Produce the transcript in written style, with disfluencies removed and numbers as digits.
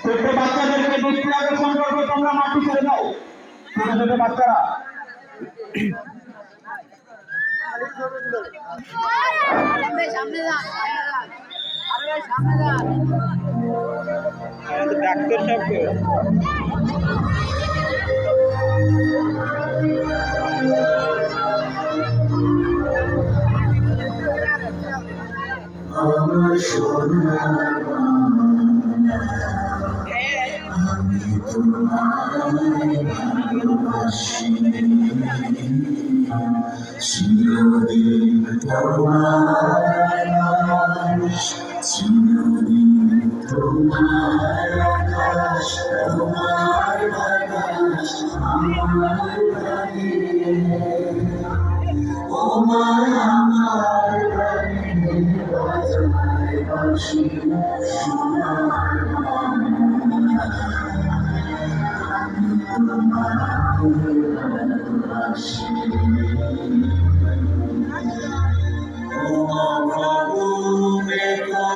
ছোট বাচ্চাদেরকে দৃষ্টি আকর্ষণ করবো, তোমরা মাটি ছেড়ে দাও। ছোট ছোট বাচ্চারা ডাক্তার সাহেব আমার সোনার আমি তোমায় ভালোবাসি, চিরদিন তোমার আকাশ, চিরদিন তোমার আকাশ, তোমার বাতাস আমার প্রাণে, ও মা আমার প্রাণে বাজায় বাঁশি সোনার মন। আমি তোমায়